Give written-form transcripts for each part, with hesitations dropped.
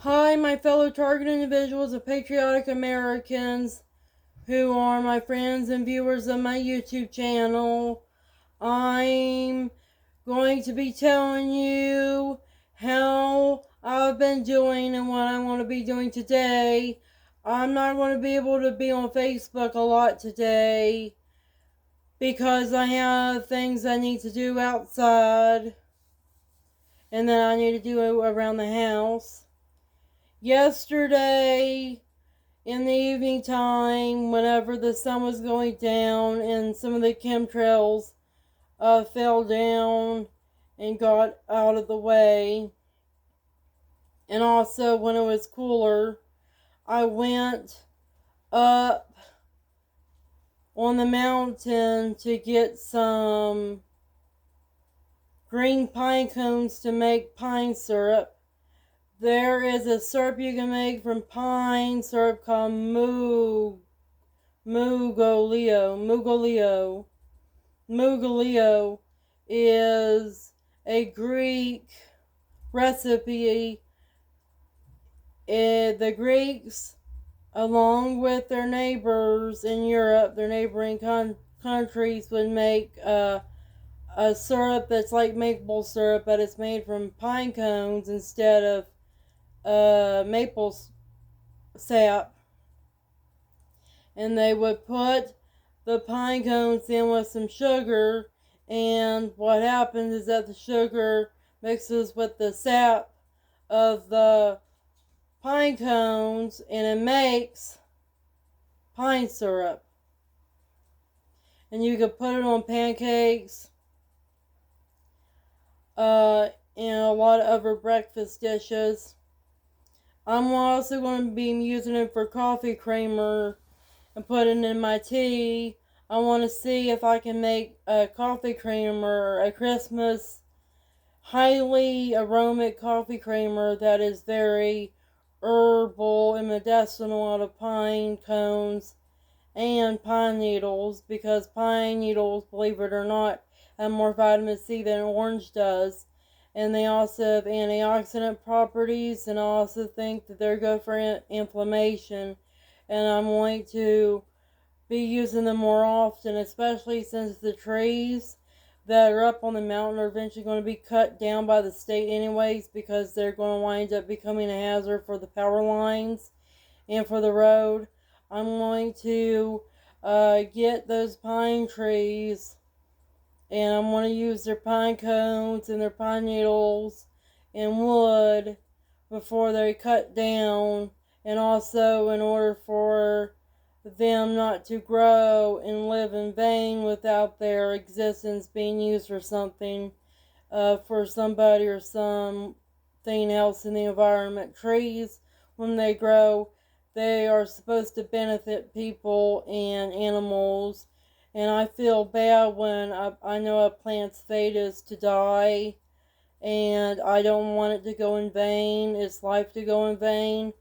Hi, my fellow target individuals of patriotic Americans who are my friends and viewers of my YouTube channel. I'm going to be telling you how I've been doing and what I want to be doing today. I'm not going to be able to be on Facebook a lot today because I have things I need to do outside and then I need to do around the house. Yesterday, in the evening time, whenever the sun was going down and some of the chemtrails fell down and got out of the way, and also when it was cooler, I went up on the mountain to get some green pine cones to make pine syrup. There is a syrup you can make from pine syrup called Mugolio. Mugolio is a Greek recipe. The Greeks, along with their neighbors in Europe, their neighboring countries, would make a syrup that's like maple syrup, but it's made from pine cones instead of maple sap. And they would put the pine cones in with some sugar, and what happens is that the sugar mixes with the sap of the pine cones and it makes pine syrup. And you can put it on pancakes and a lot of other breakfast dishes. I'm also going to be using it for coffee creamer and putting it in my tea. I want to see if I can make a coffee creamer, a Christmas highly aromatic coffee creamer that is very herbal and medicinal out of pine cones and pine needles, because pine needles, believe it or not, have more vitamin C than orange does. And they also have antioxidant properties, and I also think that they're good for inflammation. And I'm going to be using them more often, especially since the trees that are up on the mountain are eventually going to be cut down by the state anyways, because they're going to wind up becoming a hazard for the power lines and for the road. I'm going to get those pine trees, and I'm going to use their pine cones and their pine needles and wood before they're cut down, and also in order for them not to grow and live in vain without their existence being used for something, for somebody or something else in the environment. Trees, when they grow, they are supposed to benefit people and animals. And I feel bad when I know a plant's fate is to die, and I don't want it to go in vain, its life to go in vain.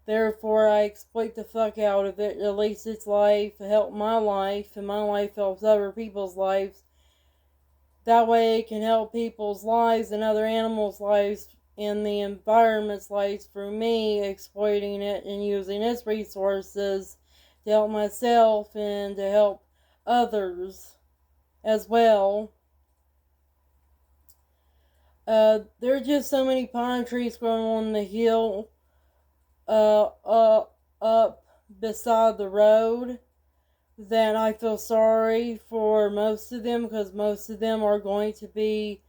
Therefore, I exploit the fuck out of it. At least its life help my life, and my life helps other people's lives. That way, it can help people's lives and other animals' lives and the environment's lives through me exploiting it and using its resources to help myself and to help others as well. There are just so many pine trees growing on the hill up beside the road that I feel sorry for most of them, because most of them are going to be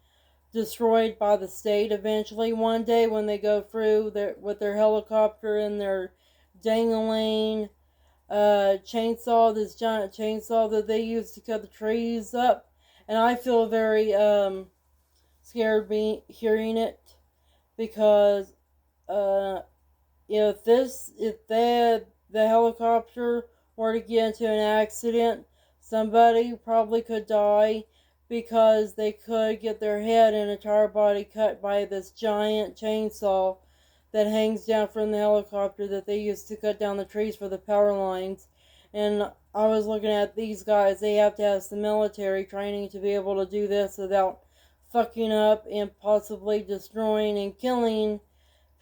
destroyed by the state eventually one day when they go through with their helicopter and their dangling chainsaw, this giant chainsaw that they use to cut the trees up. And I feel very scared hearing it, because if the helicopter were to get into an accident, somebody probably could die, because they could get their head and entire body cut by this giant chainsaw that hangs down from the helicopter that they use to cut down the trees for the power lines. And I was looking at these guys, they have to have some military training to be able to do this without fucking up and possibly destroying and killing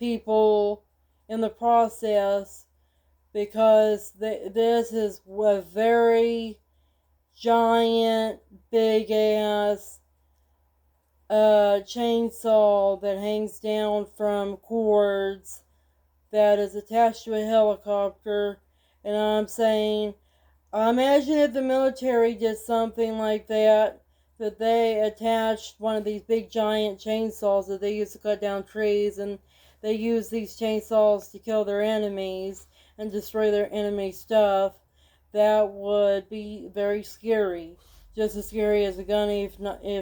people in the process, because this is a very giant, big ass chainsaw that hangs down from cords that is attached to a helicopter. And I'm saying, I imagine if the military did something like that, that they attached one of these big giant chainsaws that they use to cut down trees, and they use these chainsaws to kill their enemies and destroy their enemy stuff, that would be very scary. Just as scary as a gun, if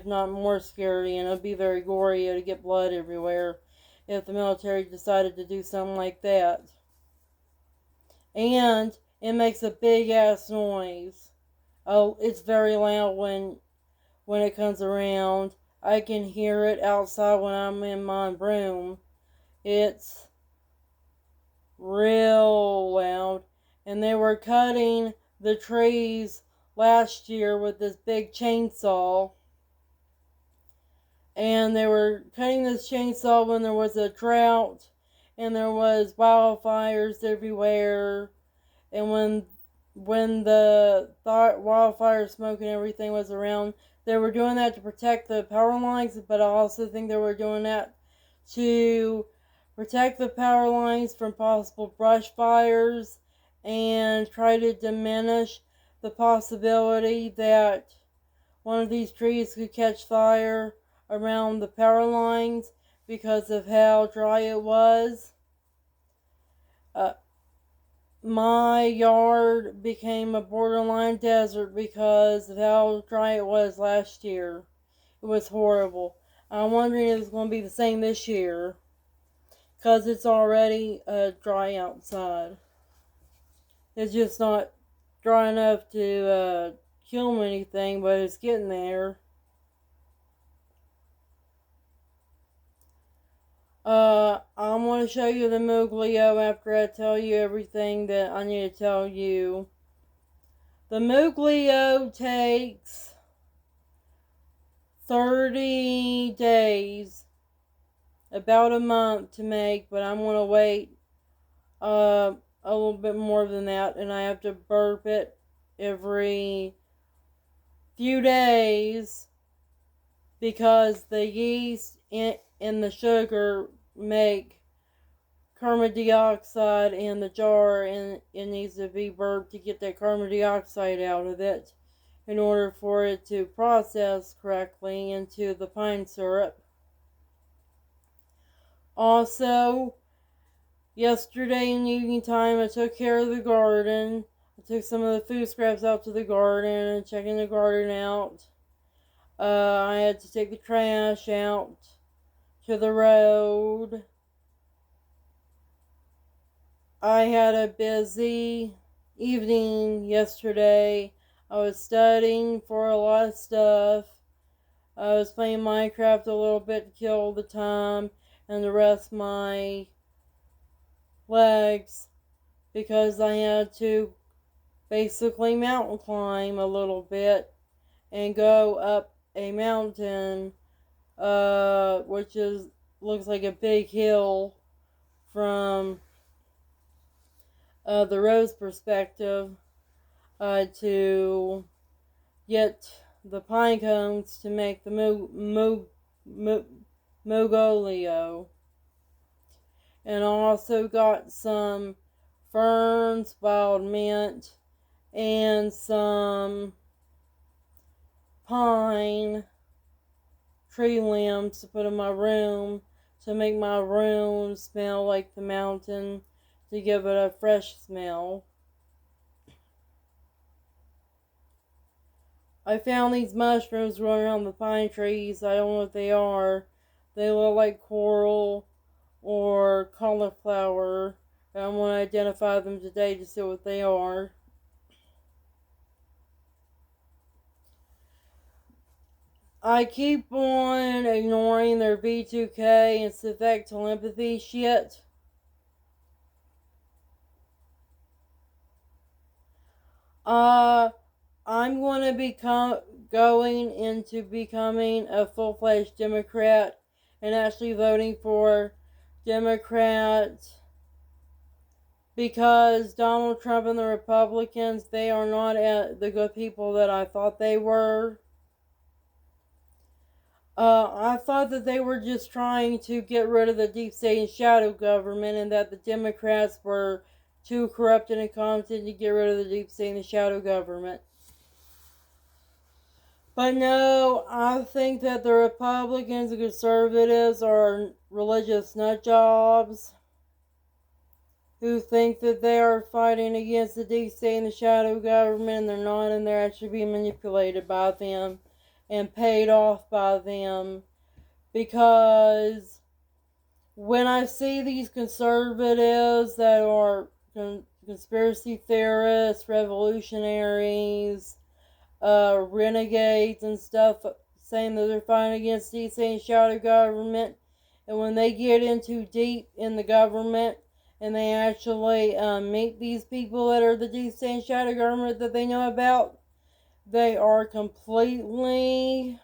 not more scary, and it would be very gory. It would get blood everywhere if the military decided to do something like that. And it makes a big ass noise. Oh, it's very loud when it comes around. I can hear it outside when I'm in my room. It's real loud. And they were cutting the trees last year with this big chainsaw. And they were cutting this chainsaw when there was a drought and there was wildfires everywhere. And when the wildfire smoke and everything was around, they were doing that to protect the power lines, but I also think they were doing that to protect the power lines from possible brush fires and try to diminish the possibility that one of these trees could catch fire around the power lines because of how dry it was. My yard became a borderline desert because of how dry it was last year. It was horrible. I'm wondering if it's going to be the same this year, because it's already dry outside. It's just not dry enough to kill anything, but it's getting there. I'm going to show you the Mooglio after I tell you everything that I need to tell you. The Mooglio takes 30 days, about a month to make, but I'm going to wait a little bit more than that, and I have to burp it every few days because the yeast in the sugar make carbon dioxide in the jar, and it needs to be burped to get that carbon dioxide out of it in order for it to process correctly into the pine syrup. Also, yesterday in the evening time, I took care of the garden. I took some of the food scraps out to the garden and checking the garden out. I had to take the trash out to the road. I had a busy evening yesterday. I was studying for a lot of stuff. I was playing Minecraft a little bit to kill the time and to rest my legs because I had to basically mountain climb a little bit and go up a mountain, which looks like a big hill from the road's perspective, to get the pine cones to make the Mooglio. And I also got some ferns, wild mint, and some pine tree limbs to put in my room to make my room smell like the mountain, to give it a fresh smell. I found these mushrooms growing around the pine trees. I don't know what they are. They look like coral or cauliflower. And I'm going to identify them today to see what they are. I keep on ignoring their B2K and synthetic telepathy shit. I'm going to going into becoming a full-fledged Democrat and actually voting for Democrat because Donald Trump and the Republicans, they are not the good people that I thought they were. I thought that they were just trying to get rid of the deep state and shadow government, and that the Democrats were too corrupt and incompetent to get rid of the deep state and the shadow government. But no, I think that the Republicans and conservatives are religious nut jobs who think that they are fighting against the deep state and the shadow government, and they're not, and they're actually being manipulated by them and paid off by them. Because when I see these conservatives that are conspiracy theorists, revolutionaries, renegades and stuff, saying that they're fighting against the deep state and shadow government, and when they get into deep in the government and they actually meet these people that are the deep state and shadow government that they know about, they are completely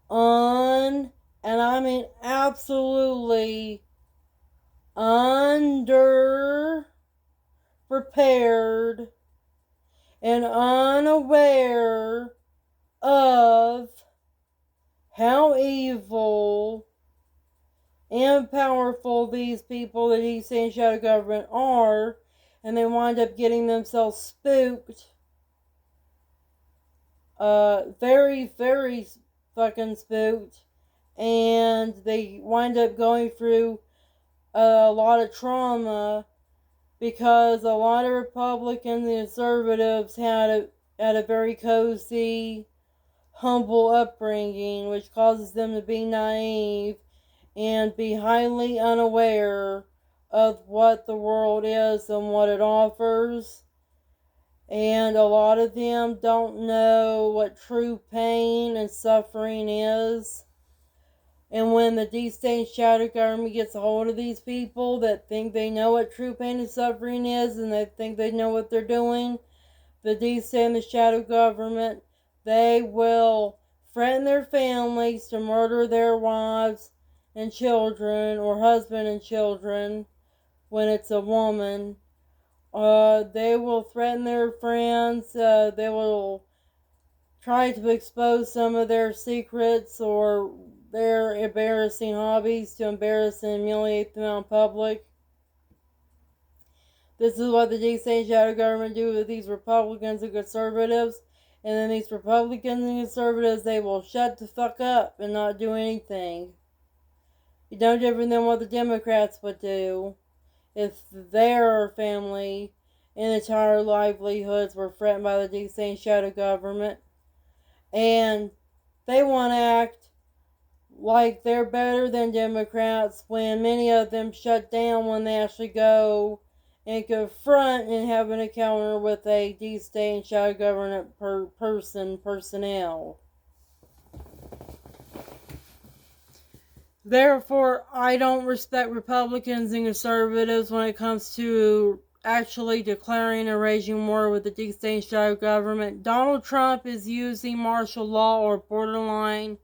and I mean absolutely underprepared and unaware of how evil and powerful these people, the deep state and shadow government, are, and they wind up getting themselves spooked. Very, very fucking spooked, and they wind up going through a lot of trauma because a lot of Republicans and conservatives had a very cozy, humble upbringing, which causes them to be naive and be highly unaware of what the world is and what it offers. And a lot of them don't know what true pain and suffering is. And when the deep state and shadow government gets a hold of these people that think they know what true pain and suffering is, and they think they know what they're doing, the deep state and the shadow government, they will threaten their families to murder their wives and children, or husband and children when it's a woman. They will threaten their friends. They will try to expose some of their secrets or their embarrassing hobbies to embarrass and humiliate them out in public. This is what the deep state and shadow government do with these Republicans and conservatives. And then these Republicans and conservatives, they will shut the fuck up and not do anything. It's no different than what the Democrats would do if their family and entire livelihoods were threatened by the deep state and shadow government. And they want to act like they're better than Democrats when many of them shut down when they actually go and confront and have an encounter with a deep state and shadow government personnel. Therefore, I don't respect Republicans and conservatives when it comes to actually declaring and waging war with the deep state and shadow government. Donald Trump is using martial law or borderline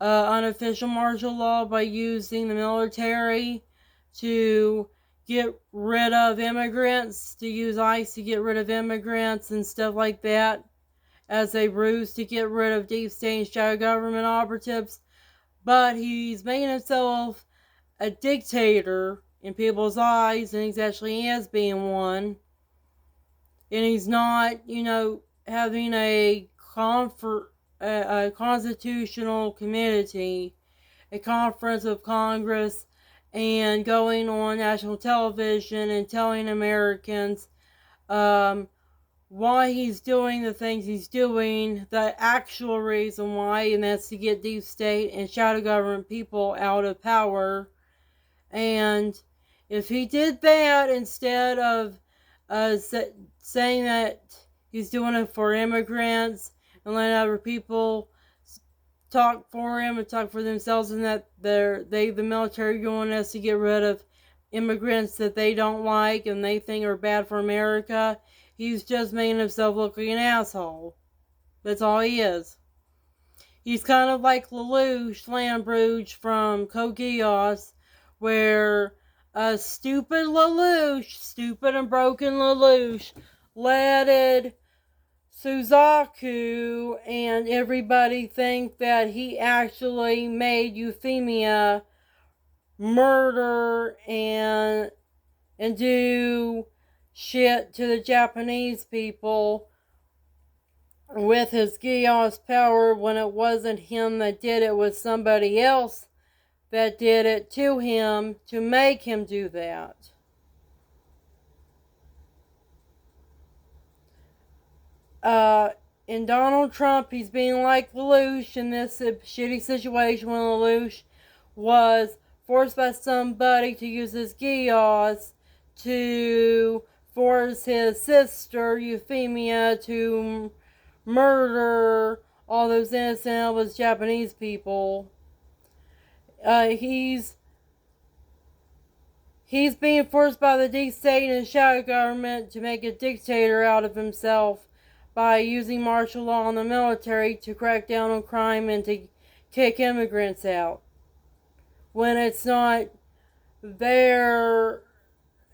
unofficial martial law by using the military to get rid of immigrants, to use ICE to get rid of immigrants and stuff like that as a ruse to get rid of deep state and shadow government operatives. But he's making himself a dictator in people's eyes, and he's actually is being one. And he's not, having a constitutional committee, a conference of Congress, and going on national television and telling Americans why he's doing the things he's doing, the actual reason why, and that's to get deep state and shadow government people out of power. And if he did that instead of saying that he's doing it for immigrants and letting other people talk for him and talk for themselves, and that the military going us to get rid of immigrants that they don't like and they think are bad for America, he's just making himself look like an asshole. That's all he is. He's kind of like Lelouch Lambruge from Code Geass, where stupid Lelouch, stupid and broken Lelouch, letted Suzaku and everybody think that he actually made Euphemia murder and do shit to the Japanese people with his Gios power when it wasn't him that did it, it was somebody else that did it to him to make him do that. In Donald Trump, he's being like Lelouch in this shitty situation when Lelouch was forced by somebody to use his Gios to force his sister Euphemia to murder all those innocent Elvis Japanese people. He's being forced by the deep state and shadow government to make a dictator out of himself by using martial law on the military to crack down on crime and to kick immigrants out. When it's not there.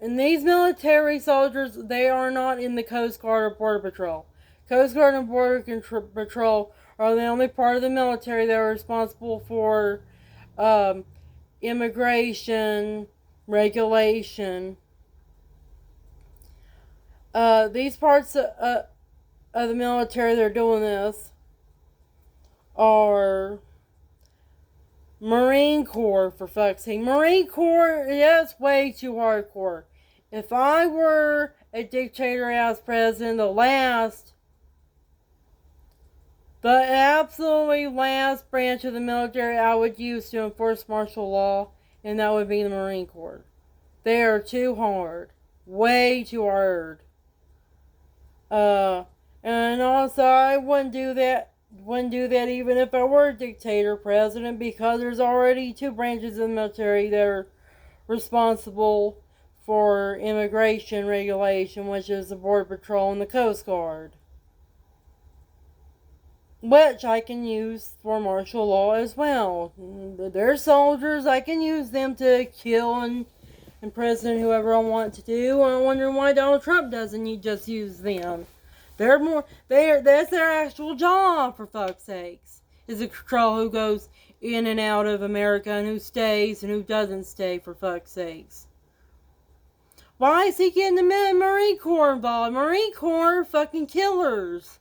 And these military soldiers, they are not in the Coast Guard or Border Patrol. Coast Guard and Border Patrol are the only part of the military that are responsible for immigration regulation. These parts of the military that are doing this are Marine Corps, for fuck's sake. Marine Corps, that's way too hardcore. If I were a dictator as president, the absolutely last branch of the military I would use to enforce martial law, and that would be the Marine Corps. They are too hard. Way too hard. And also, I wouldn't do that even if I were a dictator president, because there's already two branches of the military that are responsible for immigration regulation, which is the Border Patrol and the Coast Guard, which I can use for martial law as well. They're soldiers. I can use them to kill and imprison whoever I want to do. I'm wondering why Donald Trump doesn't just use them. That's their actual job, for fuck's sakes, is to control who goes in and out of America and who stays and who doesn't stay, for fuck's sakes. Why is he getting the Marine Corps involved? Marine Corps are fucking killers.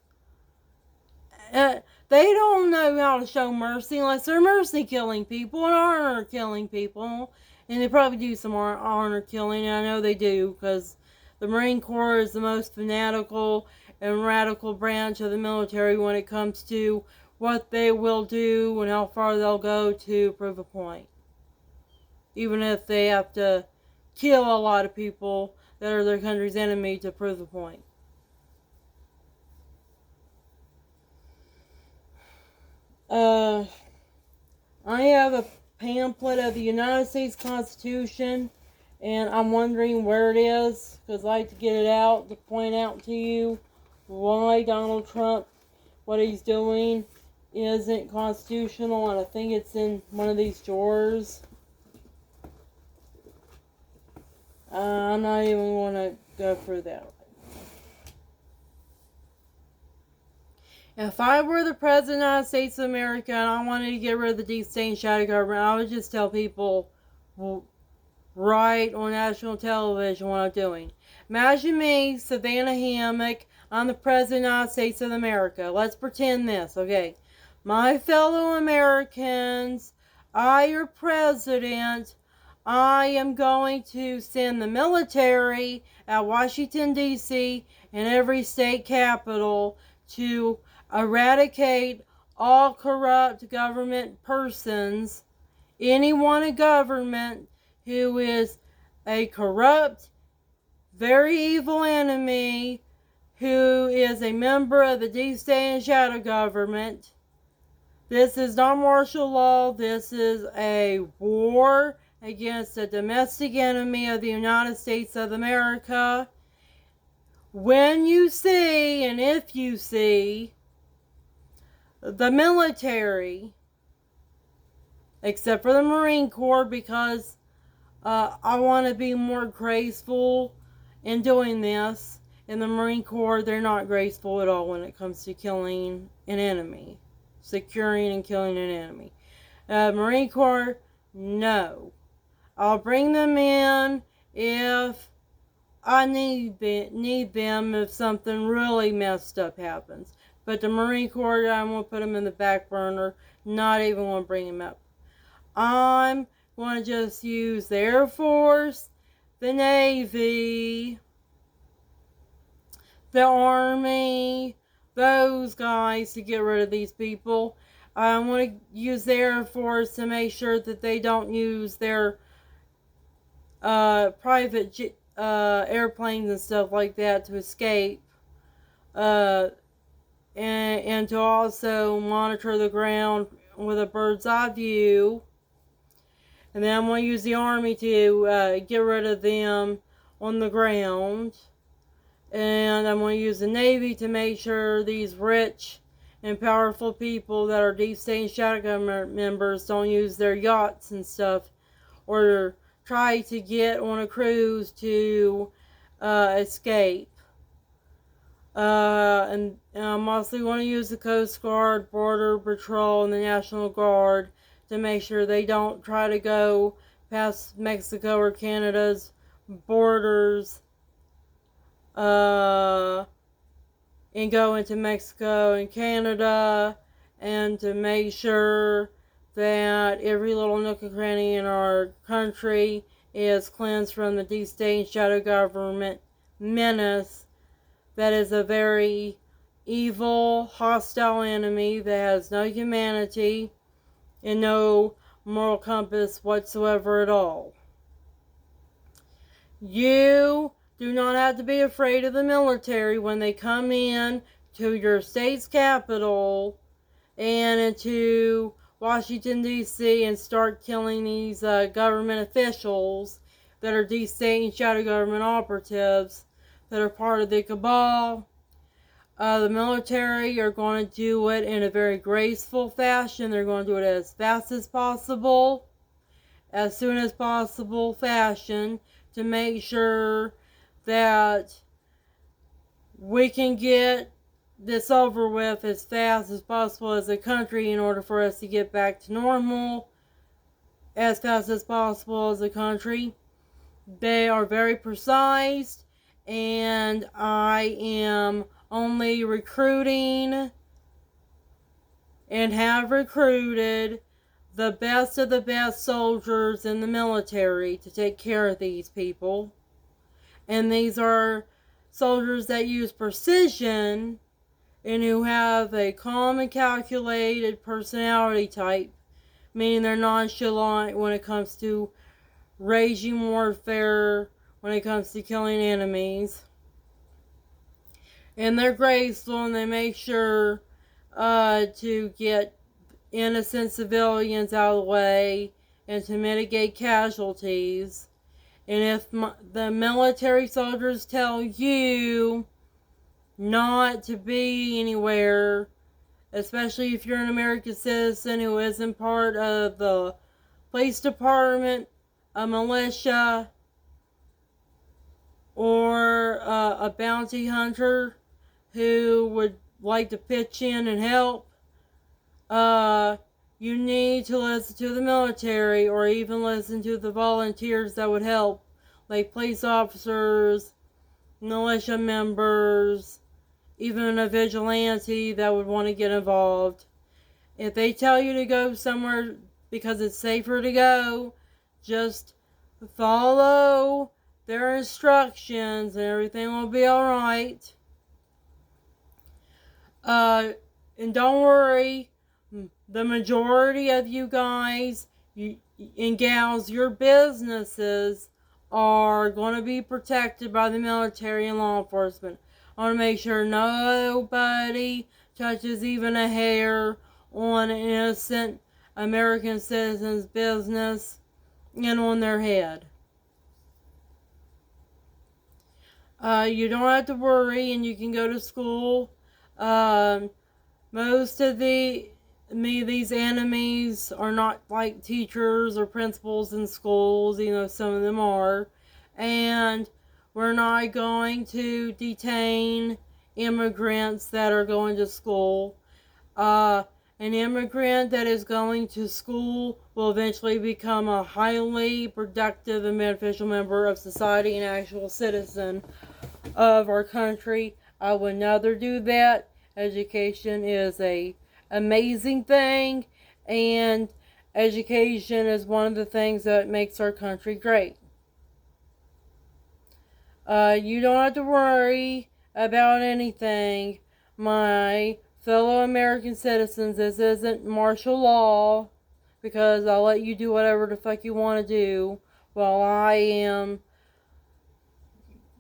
They don't know how to show mercy unless they're mercy killing people and honor killing people. And they probably do some honor killing, and I know they do, because the Marine Corps is the most fanatical and radical branch of the military when it comes to what they will do and how far they'll go to prove a point. Even if they have to kill a lot of people that are their country's enemy to prove a point. I have a pamphlet of the United States Constitution, and I'm wondering where it is, because I like to get it out to point out to you why Donald Trump, what he's doing, isn't constitutional, and I think it's in one of these drawers. I'm not even going to go through that. If I were the President of the United States of America and I wanted to get rid of the deep state and shadow government, I would just tell people right on national television what I'm doing. Imagine me, Savannah Hammock. I'm the President of the United States of America. Let's pretend this, okay? My fellow Americans, I, your President, I am going to send the military at Washington, D.C. and every state capital to eradicate all corrupt government persons, anyone in government who is a corrupt, very evil enemy, who is a member of the deep state and shadow government. This is not martial law. This is a war against a domestic enemy of the United States of America. When you see, and if you see, the military, except for the Marine Corps, because I want to be more graceful in doing this. In the Marine Corps, they're not graceful at all when it comes to killing an enemy, securing and killing an enemy. Marine Corps, no. I'll bring them in if I need them if something really messed up happens. But the Marine Corps, I'm going to put them in the back burner, not even want to bring them up. I'm going to just use the Air Force, the Navy, the Army, those guys to get rid of these people. I want to use the Air Force to make sure that they don't use their private airplanes and stuff like that to escape. And to also monitor the ground with a bird's eye view. And then I'm going to use the Army to get rid of them on the ground. And I'm going to use the Navy to make sure these rich and powerful people that are Deep State and Shadow Government members don't use their yachts and stuff or try to get on a cruise to escape. And I'm mostly going to use the Coast Guard, Border Patrol, and the National Guard to make sure they don't try to go past Mexico or Canada's borders and go into Mexico and Canada, and to make sure that every little nook and cranny in our country is cleansed from the Deep State and Shadow Government menace that is a very evil, hostile enemy that has no humanity and no moral compass whatsoever at all. You do not have to be afraid of the military when they come in to your state's capital and into Washington, D.C. and start killing these government officials that are Deep State and Shadow Government operatives that are part of the cabal. The military are going to do it in a very graceful fashion. They're going to do it as fast as possible, as soon as possible fashion, to make sure that we can get this over with as fast as possible as a country in order for us to get back to normal as fast as possible as a country. They are very precise, and I am only recruiting and have recruited the best of the best soldiers in the military to take care of these people. And these are soldiers that use precision and who have a calm and calculated personality type, meaning they're nonchalant when it comes to raging warfare, when it comes to killing enemies. And they're graceful, and they make sure to get innocent civilians out of the way and to mitigate casualties. And if the military soldiers tell you not to be anywhere, especially if you're an American citizen who isn't part of the police department, a militia, or a bounty hunter who would like to pitch in and help, you need to listen to the military, or even listen to the volunteers that would help, like police officers, militia members, even a vigilante that would want to get involved. If they tell you to go somewhere because it's safer to go, just follow their instructions and everything will be alright. And don't worry, the majority of you guys and gals, your businesses are going to be protected by the military and law enforcement. I want to make sure nobody touches even a hair on an innocent American citizen's business and on their head. You don't have to worry, and you can go to school. Most of the these enemies are not like teachers or principals in schools, some of them are. And we're not going to detain immigrants that are going to school. An immigrant that is going to school will eventually become a highly productive and beneficial member of society and actual citizen of our country. I would never do that. Education is a amazing thing, and education is one of the things that makes our country great. You don't have to worry about anything, my fellow American citizens. This isn't martial law, because I'll let you do whatever the fuck you want to do while I am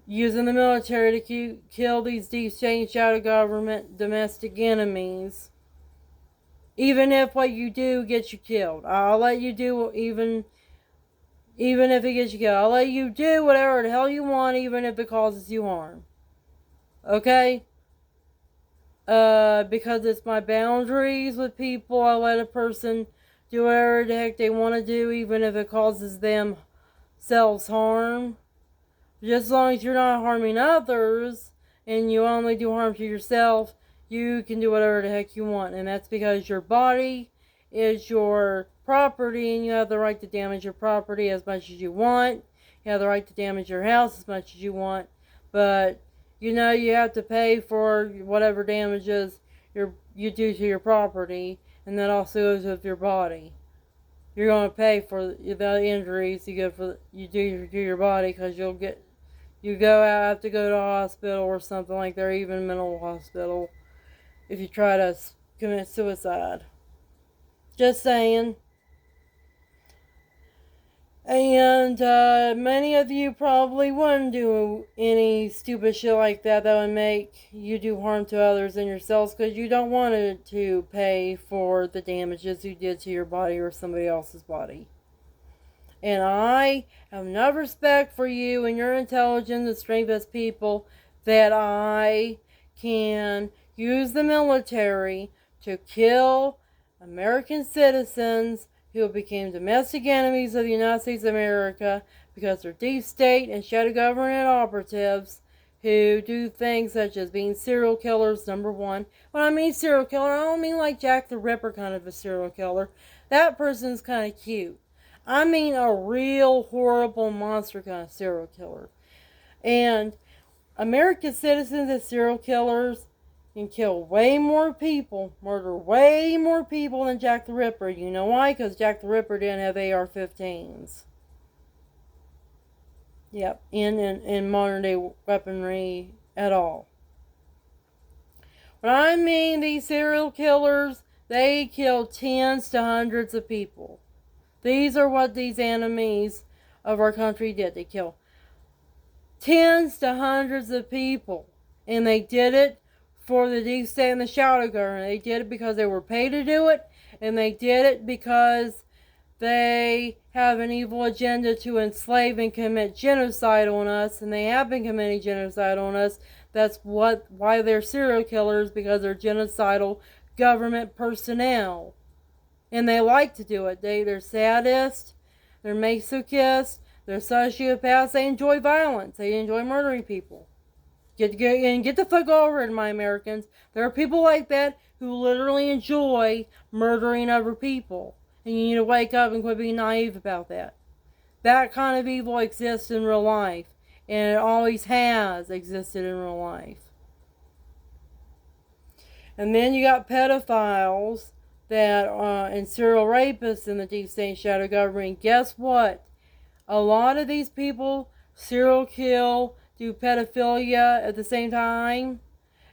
using the military to kill these deep state shadow government domestic enemies. Even if what you do gets you killed, I'll let you do even if it gets you killed. I'll let you do whatever the hell you want, even if it causes you harm. Okay? Because it's my boundaries with people. I let a person do whatever the heck they want to do, even if it causes themselves harm. Just as long as you're not harming others and you only do harm to yourself, you can do whatever the heck you want. And that's because your body is your property and you have the right to damage your property as much as you want. You have the right to damage your house as much as you want. But you have to pay for whatever damages you do to your property, and that also goes with your body. You're going to pay for the injuries you do to your body, because you have to go to a hospital or something like that, or even a mental hospital, if you try to commit suicide. Just saying. And many of you probably wouldn't do any stupid shit like that would make you do harm to others and yourselves, because you don't want to pay for the damages you did to your body or somebody else's body. And I have enough respect for you and your intelligence and strength as people that I can use the military to kill American citizens who became domestic enemies of the United States of America because they're deep state and shadow government operatives who do things such as being serial killers, number one. When I mean serial killer, I don't mean like Jack the Ripper kind of a serial killer. That person's kind of cute. I mean a real horrible monster kind of serial killer. And American citizens as serial killers can kill way more people, murder way more people than Jack the Ripper. You know why? Because Jack the Ripper didn't have AR-15s. Yep, in modern day weaponry at all. When I mean these serial killers, they kill tens to hundreds of people. These are what these enemies of our country did. They killed tens to hundreds of people. And they did it for the deep state and the shadow government. They did it because they were paid to do it. And they did it because they have an evil agenda to enslave and commit genocide on us. And they have been committing genocide on us. That's why they're serial killers, because they're genocidal government personnel. And they like to do it. They're sadists, they're masochists, they're sociopaths. They enjoy violence. They enjoy murdering people. Get the fuck over it, my Americans. There are people like that who literally enjoy murdering other people. And you need to wake up and quit being naive about that. That kind of evil exists in real life. And it always has existed in real life. And then you got pedophiles and serial rapists in the deep state shadow government. Guess what? A lot of these people serial kill, do pedophilia at the same time,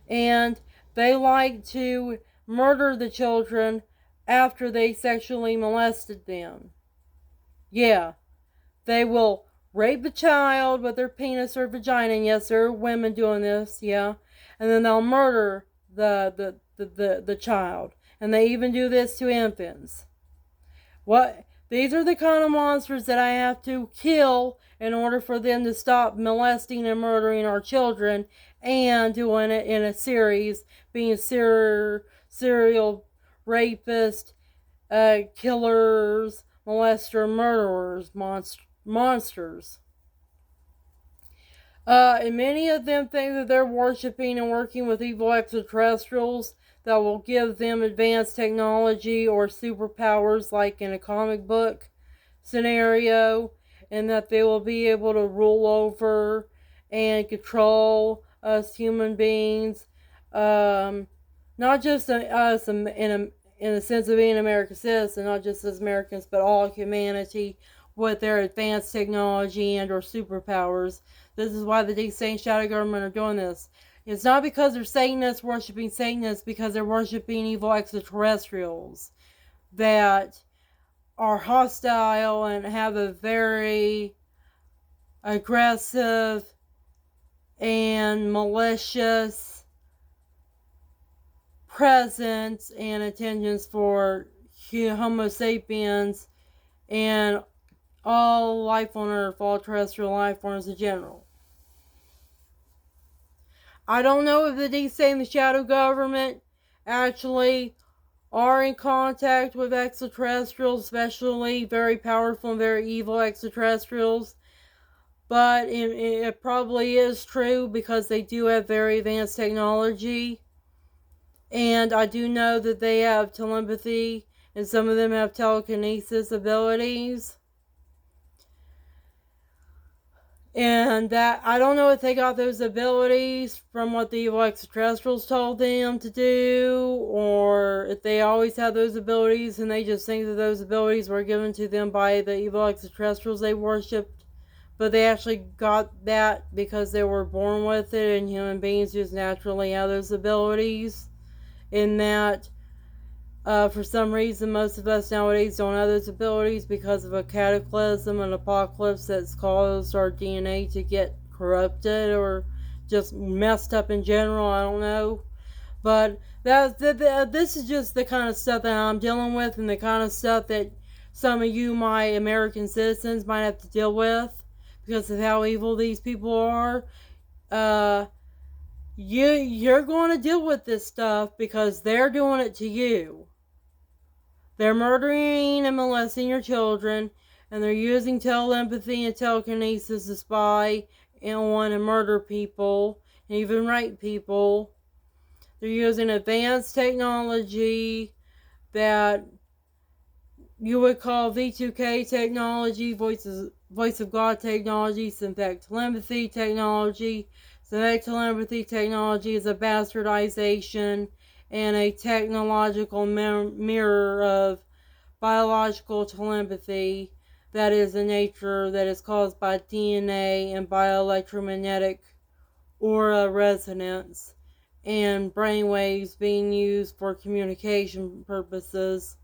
and they like to murder the children after they sexually molested them. Yeah, they will rape a child with their penis or vagina, and yes, there are women doing this, yeah, and then they'll murder the child. And they even do this to infants. These are the kind of monsters that I have to kill in order for them to stop molesting and murdering our children, and doing it in a series, being serial rapists, killers, molester, murderers, monsters. And many of them think that they're worshiping and working with evil extraterrestrials that will give them advanced technology or superpowers, like in a comic book scenario, and that they will be able to rule over and control us human beings. Not just us in the sense of being American citizens, not just as Americans, but all humanity with their advanced technology and or superpowers. This is why the deep state shadow government are doing this. It's not because they're Satanists worshiping Satanists, because they're worshiping evil extraterrestrials that are hostile and have a very aggressive and malicious presence and intentions for Homo sapiens and all life on Earth, all terrestrial life forms in general. I don't know if the deep state and the shadow government actually are in contact with extraterrestrials, especially very powerful and very evil extraterrestrials. But it probably is true because they do have very advanced technology. And I do know that they have telepathy, and some of them have telekinesis abilities. And that, I don't know if they got those abilities from what the evil extraterrestrials told them to do, or if they always had those abilities and they just think that those abilities were given to them by the evil extraterrestrials they worshipped. But they actually got that because they were born with it, and human beings just naturally have those abilities. In that, for some reason, most of us nowadays don't have those abilities because of a cataclysm, an apocalypse that's caused our DNA to get corrupted or just messed up in general. I don't know. But this is just the kind of stuff that I'm dealing with, and the kind of stuff that some of you, my American citizens, might have to deal with because of how evil these people are. You're going to deal with this stuff because they're doing it to you. They're murdering and molesting your children, and they're using telepathy and telekinesis to spy and murder people, and even rape people. They're using advanced technology that you would call V2K technology, voice of God technology, synthetic telepathy technology. Synthetic telepathy technology is a bastardization and a technological mirror of biological telepathy that is in nature, that is caused by DNA and bioelectromagnetic aura resonance and brainwaves being used for communication purposes.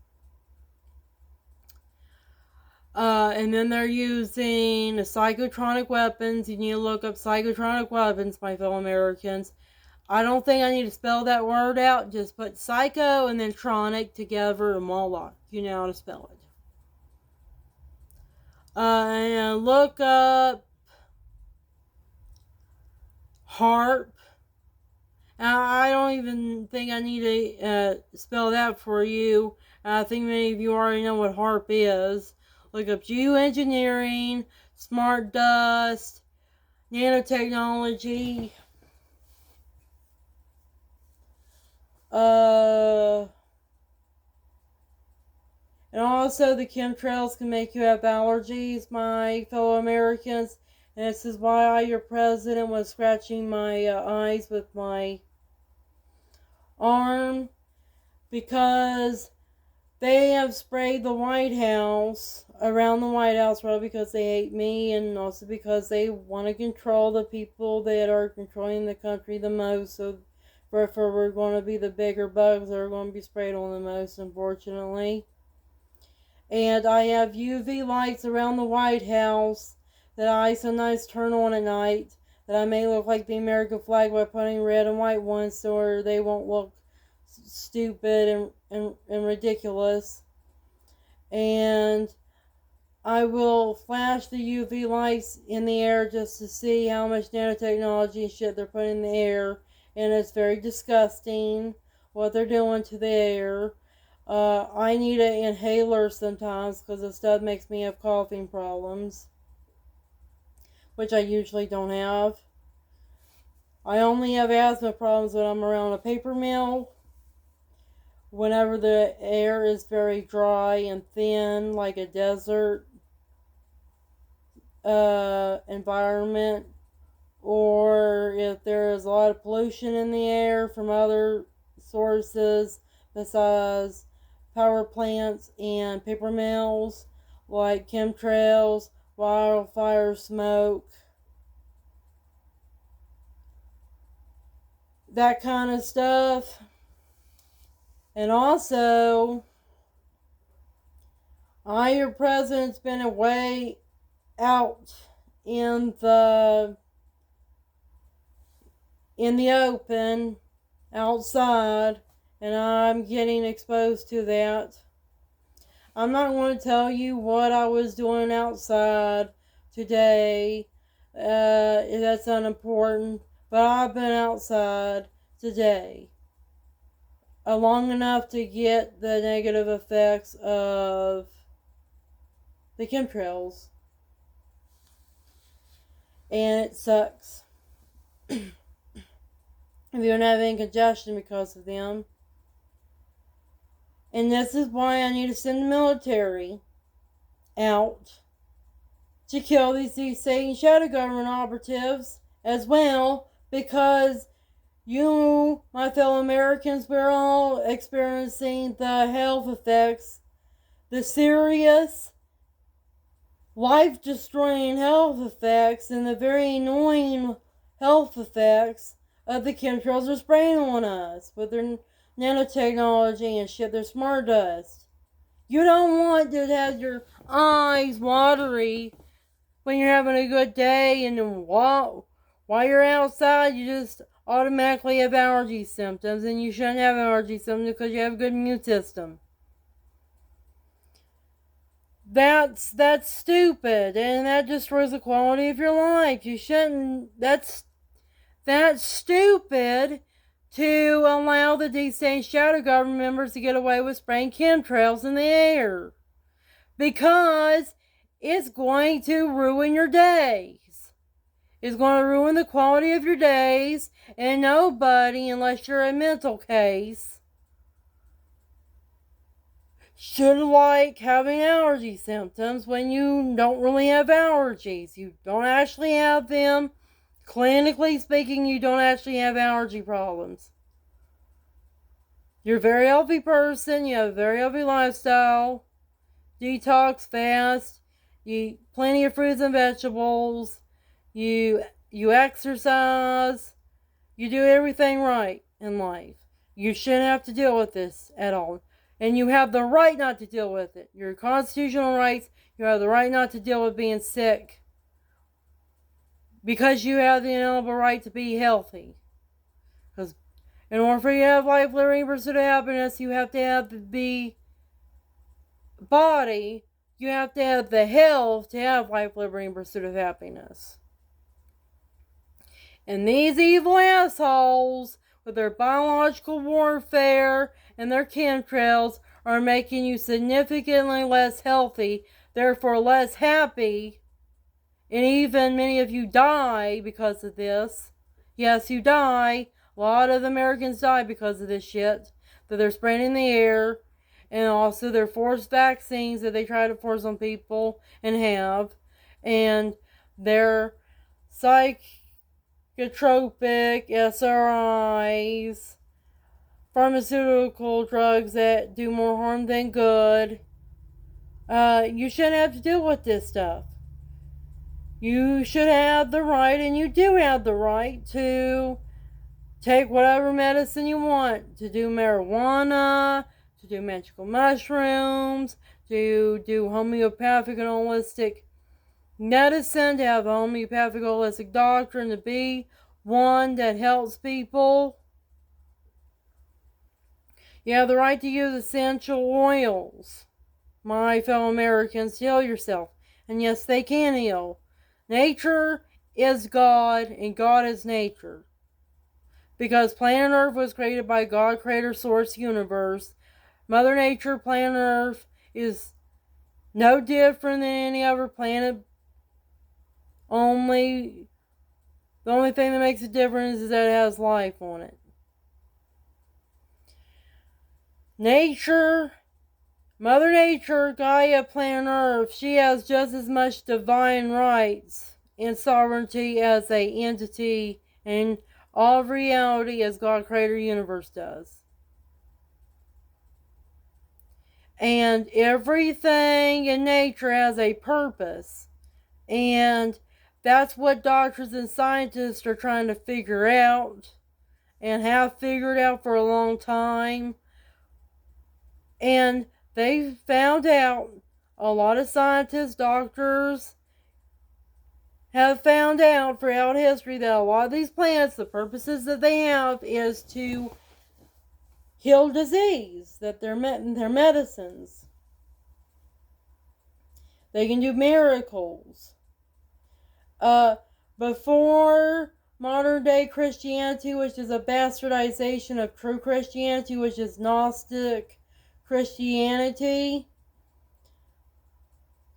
And then they're using psychotronic weapons. You need to look up psychotronic weapons, my fellow Americans. I don't think I need to spell that word out. Just put psycho and then tronic together and voila. You know how to spell it. And look up HAARP. I don't even think I need to spell that for you. I think many of you already know what HAARP is. Look up geoengineering, smart dust, nanotechnology. And also the chemtrails can make you have allergies, my fellow Americans. And this is why your president was scratching my eyes with my arm. Because they have sprayed the White House, around the White House, probably because they hate me, and also because they want to control the people that are controlling the country the most. So therefore we're going to be the bigger bugs that are going to be sprayed on the most, unfortunately. And I have UV lights around the White House that I sometimes turn on at night, that I may look like the American flag by putting red and white ones so they won't look stupid and ridiculous. And I will flash the UV lights in the air just to see how much nanotechnology and shit they're putting in the air. And it's very disgusting what they're doing to the air. I need an inhaler sometimes because the stuff makes me have coughing problems, which I usually don't have. I only have asthma problems when I'm around a paper mill, whenever the air is very dry and thin, like a desert environment, or if there is a lot of pollution in the air from other sources besides power plants and paper mills, like chemtrails, wildfire smoke, that kind of stuff. And also, your president's been away out in the open outside, and I'm getting exposed to that. I'm not going to tell you what I was doing outside today. That's unimportant. But I've been outside today long enough to get the negative effects of the chemtrails. And it sucks. If you don't have any congestion because of them. And this is why I need to send the military out to kill these Satan shadow government operatives as well, because you, my fellow Americans, we're all experiencing the health effects, the serious, life-destroying health effects, and the very annoying health effects of the chemtrails they're spraying on us with their nanotechnology and shit, their smart dust. You don't want to have your eyes watery when you're having a good day, and then while you're outside, you just automatically have allergy symptoms, and you shouldn't have allergy symptoms because you have a good immune system. That's stupid, and that destroys the quality of your life. You shouldn't. That's stupid to allow the D-State shadow government members to get away with spraying chemtrails in the air, because it's going to ruin your days. It's going to ruin the quality of your days, and nobody, unless you're a mental case, should like having allergy symptoms when you don't really have allergies. You don't actually have them. Clinically speaking, you don't actually have allergy problems. You're a very healthy person. You have a very healthy lifestyle. Detox, fast. You eat plenty of fruits and vegetables. You exercise. You do everything right in life. You shouldn't have to deal with this at all. And you have the right not to deal with it. Your constitutional rights, you have the right not to deal with being sick. Because you have the inalienable right to be healthy. Because in order for you to have life, liberty, and pursuit of happiness, you have to have the body, you have to have the health to have life, liberty, and pursuit of happiness. And these evil assholes, with their biological warfare and their chemtrails, are making you significantly less healthy, therefore less happy, and even many of you die because of this. Yes, you die. A lot of Americans die because of this shit that they're spraying in the air, and also their forced vaccines that they try to force on people and have, and their psychotropic SRIs, pharmaceutical drugs that do more harm than good. You shouldn't have to deal with this stuff. You should have the right, and you do have the right, to take whatever medicine you want, to do marijuana, to do magical mushrooms, to do homeopathic and holistic medicine, to have a homeopathic holistic doctor, and to be one that helps people. You have the right to use essential oils. My fellow Americans, heal yourself. And yes, they can heal. Nature is God, and God is nature. Because planet Earth was created by God, Creator, Source, Universe. Mother Nature, planet Earth, is no different than any other planet. The only thing that makes it different is that it has life on it. Nature, Mother Nature, Gaia, planet Earth, she has just as much divine rights and sovereignty as a entity in all of reality as God creator universe does. And everything in nature has a purpose. And that's what doctors and scientists are trying to figure out and have figured out for a long time. And they found out, a lot of scientists, doctors, have found out throughout history that a lot of these plants, the purposes that they have is to heal disease, that they're medicines. They can do miracles. Before modern day Christianity, which is a bastardization of true Christianity, which is Gnostic Christianity,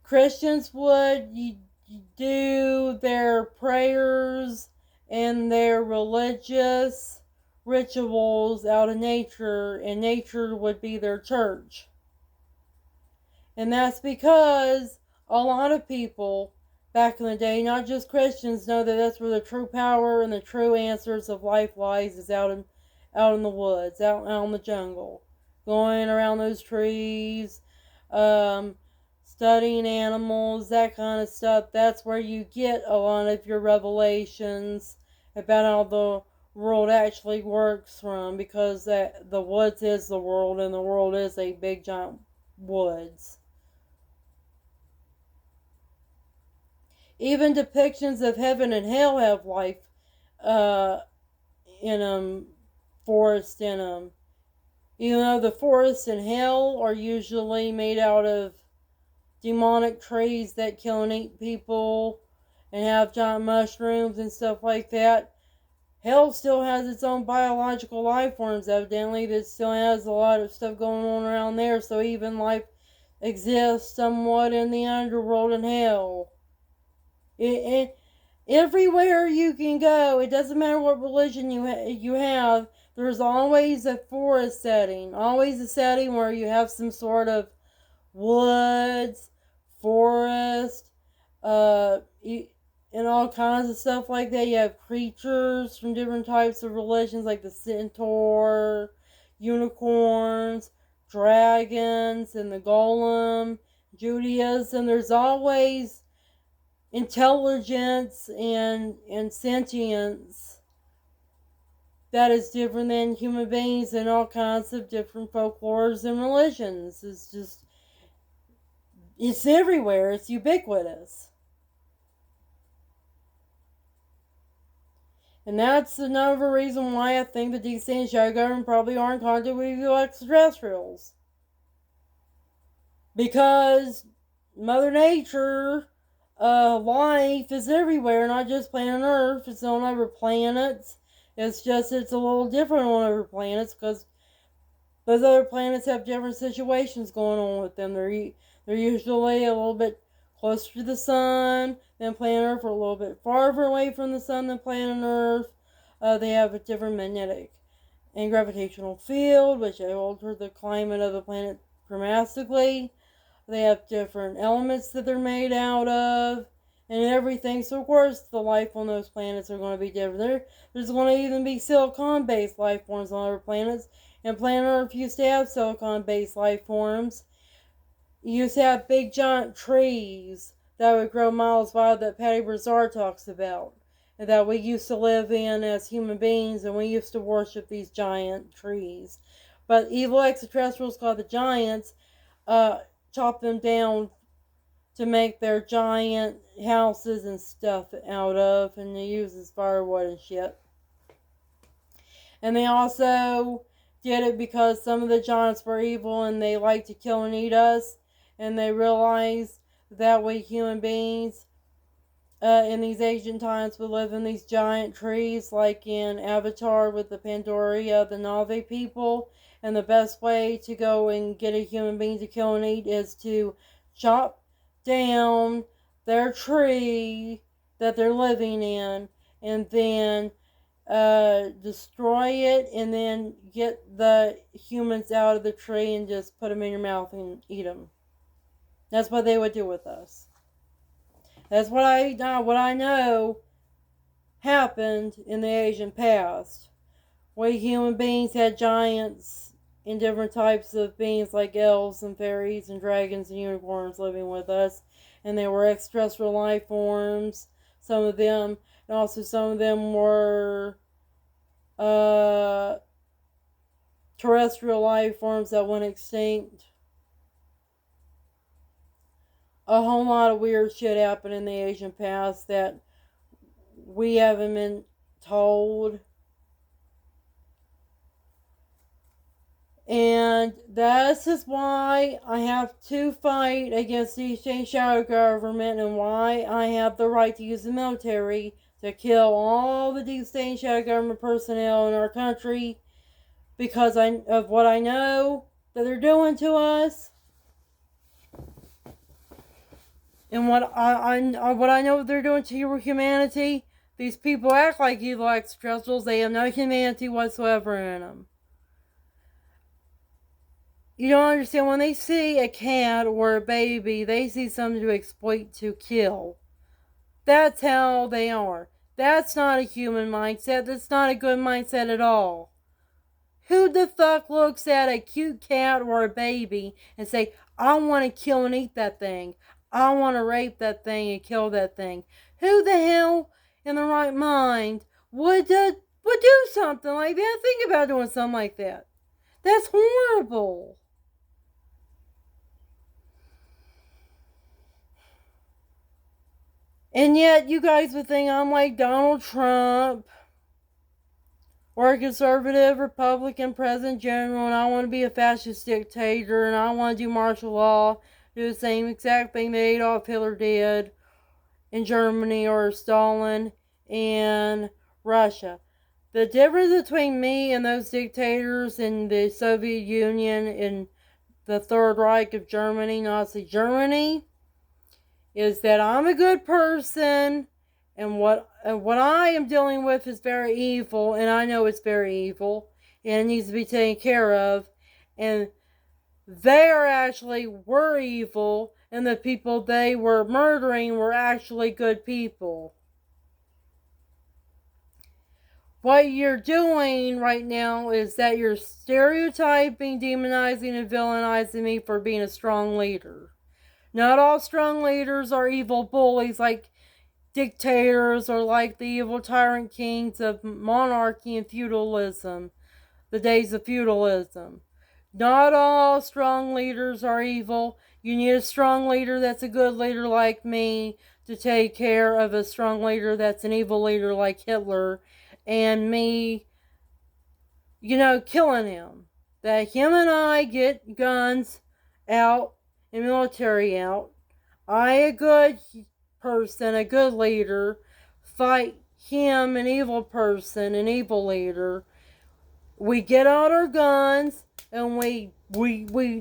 Christians would do their prayers and their religious rituals out of nature, and nature would be their church. And that's because a lot of people back in the day, not just Christians, know that that's where the true power and the true answers of life lies, is out in the woods, out in the jungle, going around those trees, studying animals, that kind of stuff. That's where you get a lot of your revelations about how the world actually works from, because that the woods is the world, and the world is a big giant woods. Even depictions of heaven and hell have life in them, forest in them. Even though the forests in hell are usually made out of demonic trees that kill and eat people and have giant mushrooms and stuff like that, hell still has its own biological life forms, evidently, that still has a lot of stuff going on around there. So even life exists somewhat in the underworld and hell. Everywhere you can go, it doesn't matter what religion you have, there's always a forest setting, always a setting where you have some sort of woods, forest, and all kinds of stuff like that. You have creatures from different types of religions, like the centaur, unicorns, dragons, and the golem, Judaism. There's always intelligence and sentience that is different than human beings in all kinds of different folklores and religions. It's everywhere. It's ubiquitous. And that's another reason why I think the deep sea shadow government probably are in contact with you extraterrestrials. Because Mother Nature, life is everywhere, not just planet Earth. It's on other planets. It's just it's a little different on other planets because those other planets have different situations going on with them. They're usually a little bit closer to the sun than planet Earth, or a little bit farther away from the sun than planet Earth. They have a different magnetic and gravitational field, which alter the climate of the planet dramatically. They have different elements that they're made out of and everything. So, of course, the life on those planets are going to be different. There's going to even be silicon-based life forms on other planets. And planet Earth used to have silicon-based life forms. You used to have big giant trees that would grow miles wide that Patty Brazard talks about. And that we used to live in as human beings, and we used to worship these giant trees. But evil extraterrestrials called the giants chop them down to make their giant houses and stuff out of, and they use as firewood and shit. And they also did it because some of the giants were evil and they like to kill and eat us, and they realized that we human beings in these ancient times would live in these giant trees, like in Avatar with the Pandoria, the Na'vi people. And the best way to go and get a human being to kill and eat is to chop down their tree that they're living in, and then destroy it, and then get the humans out of the tree and just put them in your mouth and eat them. That's what they would do with us. That's what I know happened in the Asian past. We human beings had giants and different types of beings like elves and fairies and dragons and unicorns living with us, and they were extraterrestrial life forms. Some of them, and also some of them were terrestrial life forms that went extinct. A whole lot of weird shit happened in the Asian past that we haven't been told. And this is why I have to fight against the East Shadow government, and why I have the right to use the military to kill all the Deep State Shadow government personnel in our country, because of what I know that they're doing to us. And what I know they're doing to your humanity. These people act like evil extraterrestrials. They have no humanity whatsoever in them. You don't understand. When they see a cat or a baby, they see something to exploit, to kill. That's how they are. That's not a human mindset. That's not a good mindset at all. Who the fuck looks at a cute cat or a baby and say, I want to kill and eat that thing. I want to rape that thing and kill that thing? Who the hell in the right mind would do something like that? Think about doing something like that. That's horrible. And yet you guys would think I'm like Donald Trump or a conservative Republican president general, and I want to be a fascist dictator, and I want to do martial law, do the same exact thing that Adolf Hitler did in Germany, or Stalin in Russia. The difference between me and those dictators in the Soviet Union and the Third Reich of Germany, Nazi Germany, is that I'm a good person, and what I am dealing with is very evil, and I know it's very evil, and it needs to be taken care of. And they were evil, and the people they were murdering were actually good people. What you're doing right now is that you're stereotyping, demonizing, and villainizing me for being a strong leader. Not all strong leaders are evil bullies like dictators, or like the evil tyrant kings of monarchy and feudalism, the days of feudalism. Not all strong leaders are evil. You need a strong leader that's a good leader like me to take care of a strong leader that's an evil leader like Hitler, and me, killing him. That him and I get guns out and military out. I, a good person, a good leader, fight him, an evil person, an evil leader. We get out our guns and we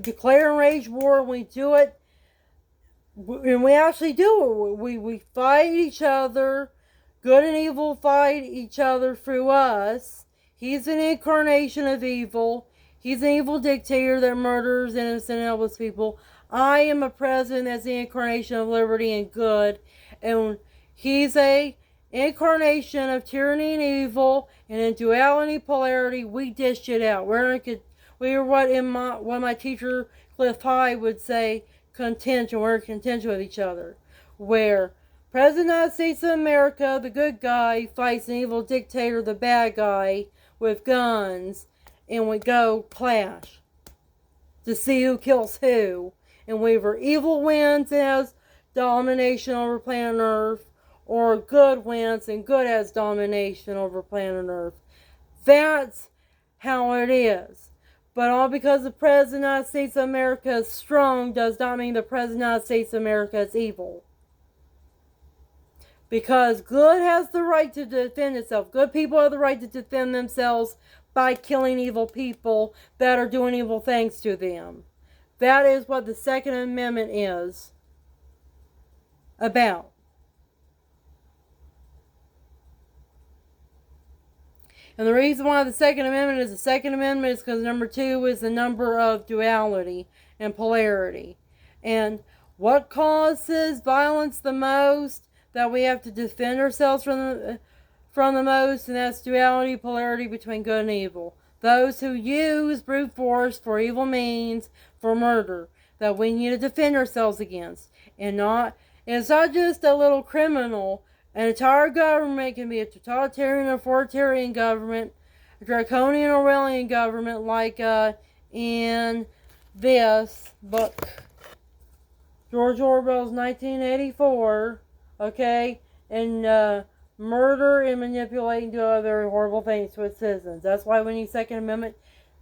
declare and rage war, and we do it, and we actually do it. We fight each other. Good and evil fight each other through us. He's an incarnation of evil. He's an evil dictator that murders innocent and helpless people. I am a president that's the incarnation of liberty and good. And he's a incarnation of tyranny and evil. And in duality, polarity, we dish it out. We're what my teacher Cliff High would say, contention. We're in contention with each other. Where President of the United States of America, the good guy, fights an evil dictator, the bad guy, with guns, and we go clash to see who kills who. And whether evil wins and has domination over planet Earth, or good wins and good has domination over planet Earth. That's how it is. But all because the President of the United States of America is strong does not mean the President of the United States of America is evil. Because good has the right to defend itself. Good people have the right to defend themselves by killing evil people that are doing evil things to them. That is what the Second Amendment is about. And the reason why the Second Amendment is because number 2 is the number of duality and polarity. And what causes violence the most, that we have to defend ourselves from the most, and that's duality, polarity between good and evil. Those who use brute force for evil means, for murder, that we need to defend ourselves against. And it's not just a little criminal. An entire government can be a totalitarian, authoritarian government, a draconian Orwellian government, like in this book, George Orwell's 1984, okay, and murder and manipulating to other horrible things to its citizens. That's why we need Second Amendment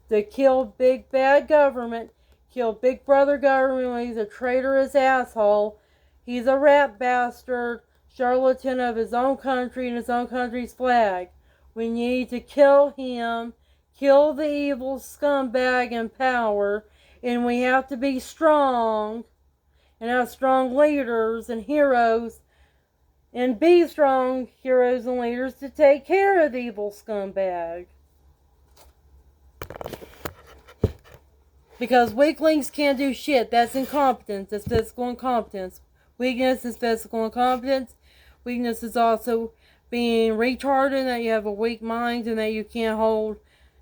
to kill big bad government, kill big brother government when he's a traitorous asshole. He's a rat bastard, charlatan of his own country and his own country's flag. We need to kill him, kill the evil scumbag in power, and we have to be strong and have strong leaders and heroes, and be strong heroes and leaders to take care of the evil scumbag. Because weaklings can't do shit. That's incompetence. That's physical incompetence. Weakness is physical incompetence. Weakness is also being retarded, that you have a weak mind and that you can't hold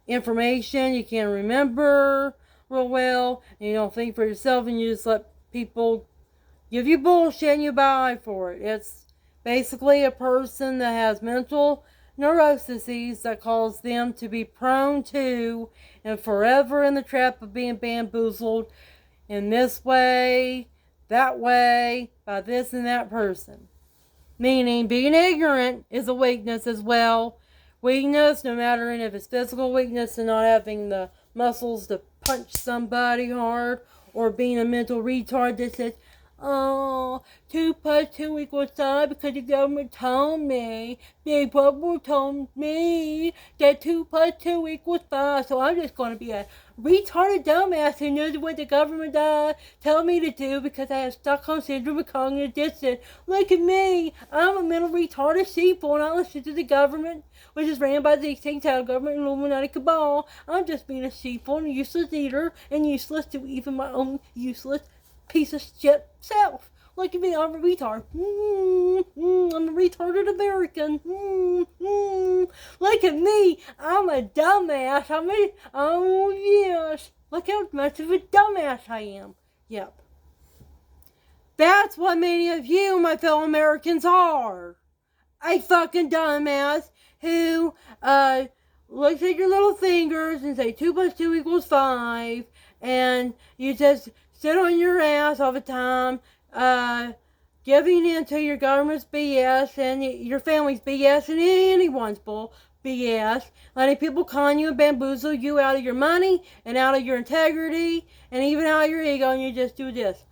information, you can't remember real well, and you don't think for yourself, and you just let people give you bullshit and you buy for it. It's basically a person that has mental neuroses that cause them to be prone to and forever in the trap of being bamboozled in this way, that way, by this and that person. Meaning, being ignorant is a weakness as well. Weakness, no matter if it's physical weakness and not having the muscles to punch somebody hard, or being a mental retard that says, oh, 2 + 2 = 5 because the government told me, Big Papa told me that 2 + 2 = 5, so I'm just going to be a retarded dumbass who knows what the government tell me to do because I have Stockholm Syndrome and cognitive dissonance. Look at me, I'm a mental retarded sheeple and I listen to the government, which is ran by the Extinct Government and Illuminati cabal. I'm just being a sheeple and a useless eater and useless to even my own useless piece of shit self. Look at me, I'm a retard. I'm a retarded American. Look at me, I'm a dumbass. Oh yes. Look how much of a dumbass I am. Yep. That's what many of you, my fellow Americans, are. A fucking dumbass who looks at your little fingers and say 2 + 2 = 5, and you just sit on your ass all the time, giving in to your government's BS and your family's BS and anyone's BS, letting people con you and bamboozle you out of your money and out of your integrity and even out of your ego, and you just do this.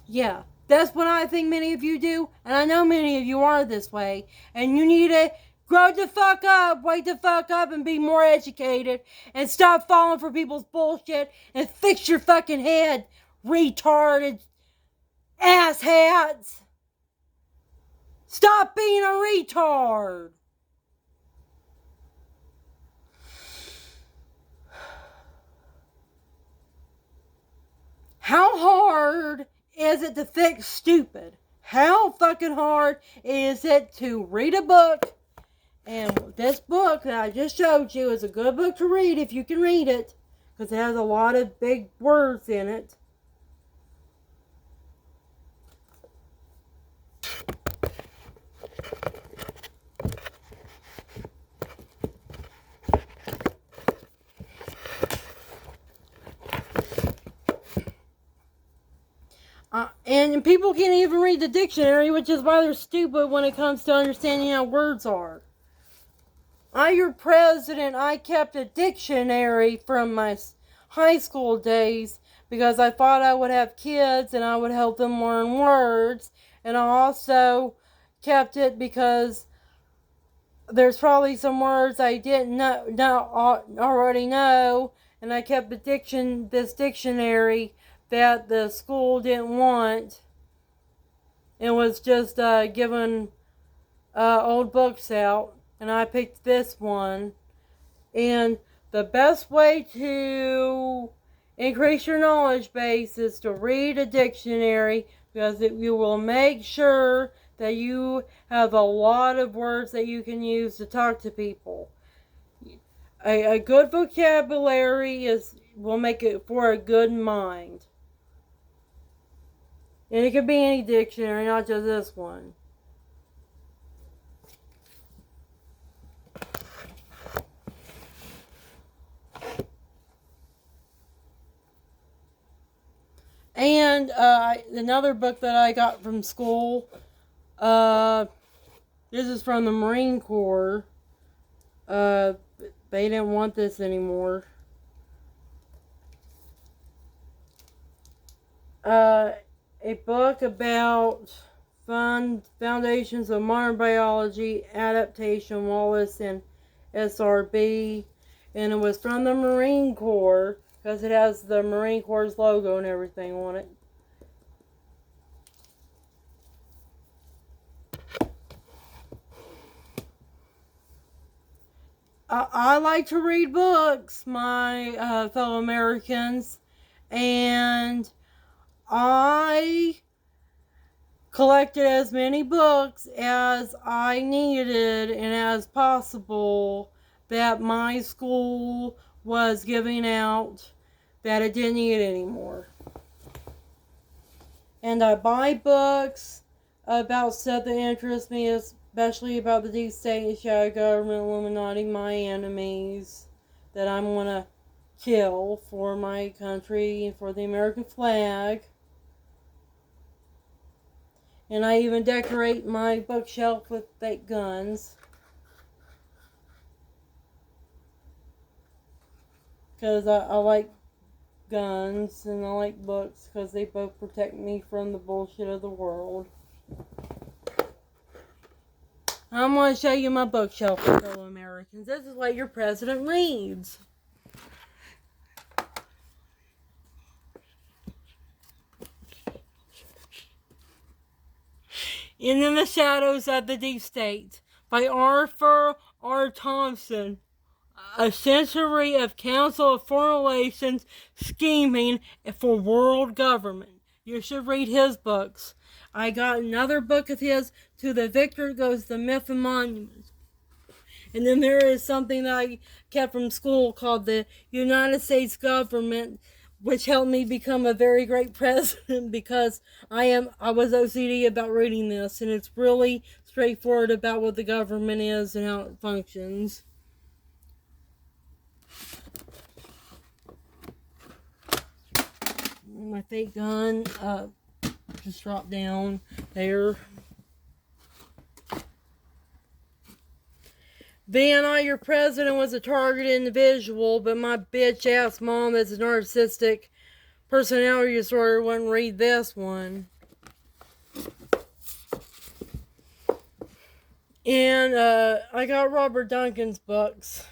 Yeah, that's what I think many of you do, and I know many of you are this way, and you need to grow the fuck up, wake the fuck up, and be more educated, and stop falling for people's bullshit, and fix your fucking head, retarded asshats. Stop being a retard. How hard is it to fix stupid? How fucking hard is it to read a book? And this book that I just showed you is a good book to read if you can read it, because it has a lot of big words in it. And people can't even read the dictionary, which is why they're stupid when it comes to understanding how words are. Your president, I kept a dictionary from my high school days because I thought I would have kids and I would help them learn words. And I also kept it because there's probably some words I didn't already know, and I kept this dictionary that the school didn't want, and was just giving old books out, and I picked this one. And the best way to increase your knowledge base is to read a dictionary, because you will make sure that you have a lot of words that you can use to talk to people. A good vocabulary will make it for a good mind. And it could be any dictionary, not just this one. And another book that I got from school, this is from the Marine Corps. They didn't want this anymore. A book about foundations of modern biology, adaptation, Wallace, and SRB. And it was from the Marine Corps, because it has the Marine Corps' logo and everything on it. I like to read books, my fellow Americans, and I collected as many books as I needed and as possible that my school was giving out that it didn't need anymore. And I buy books about stuff that interests me, especially about the deep state and shadow government, Illuminati, my enemies, that I'm gonna kill for my country and for the American flag. And I even decorate my bookshelf with fake guns, because I like guns and I like books, because they both protect me from the bullshit of the world. I'm going to show you my bookshelf, fellow Americans. This is what your president reads. And in the Shadows of the Deep State by Arthur R. Thompson. A century of Council of Foreign Relations scheming for world government. You should read his books. I got another book of his, To the Victor Goes the Myth and Monuments. And then there is something that I kept from school called the United States Government, which helped me become a very great president, because I was OCD about reading this, and it's really straightforward about what the government is and how it functions. My fake gun just dropped down there. Then your president was a targeted individual, but my bitch ass mom is a narcissistic personality disorder wouldn't read this one. And I got Robert Duncan's books.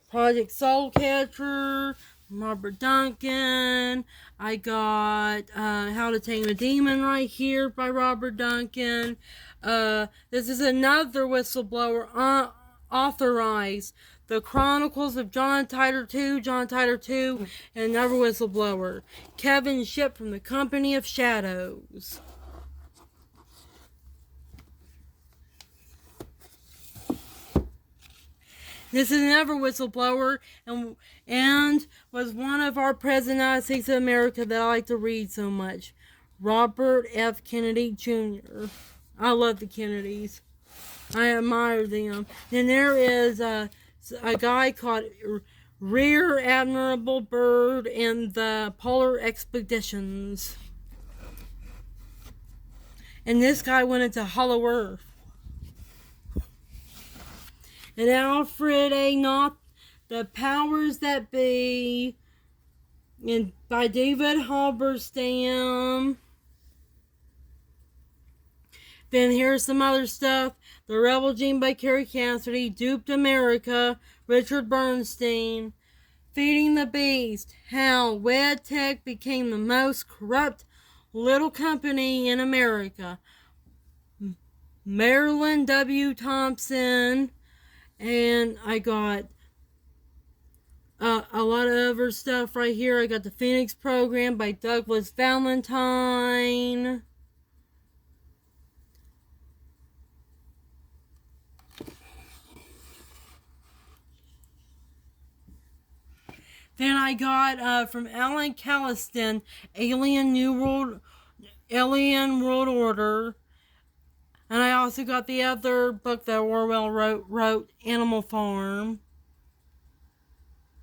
Project Soulcatcher, Robert Duncan. I got How to Tame a Demon right here by Robert Duncan. This is another whistleblower authorized. The Chronicles of John Titor II, and another whistleblower. Kevin Shipp from the Company of Shadows. This is another whistleblower, and was one of our President of the United States of America that I like to read so much. Robert F. Kennedy Jr. I love the Kennedys. I admire them. Then there is a guy called Rear Admiral Byrd and the Polar Expeditions. And this guy went into Hollow Earth. And Alfred A. Knopf, The Powers That Be, and by David Halberstam. Then here's some other stuff. The Rebel Gene by Carrie Cassidy, Duped America, Richard Bernstein, Feeding the Beast, How WedTech Became the Most Corrupt Little Company in America, Marilyn W. Thompson, and I got a lot of other stuff right here. I got the Phoenix Program by Douglas Valentine. Then I got from Alan Calliston, Alien World Order. And I also got the other book that Orwell wrote Animal Farm.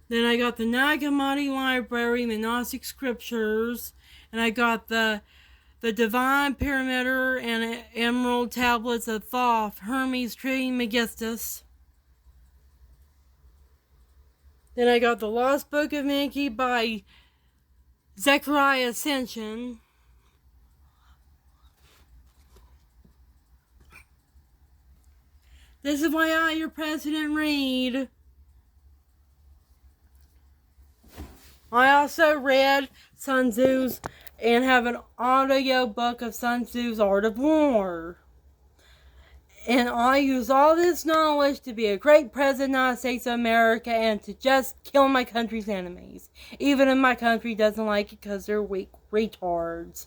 Then I got the Nag Hammadi Library, the Gnostic Scriptures. And I got the Divine Perimeter and Emerald Tablets of Thoth, Hermes Trismegistus. Then I got the Lost Book of Enki by Zechariah Ascension. This is why I, your president, read. I also read Sun Tzu's and have an audio book of Sun Tzu's Art of War. And I use all this knowledge to be a great president of the United States of America and to just kill my country's enemies. Even if my country doesn't like it because they're weak retards.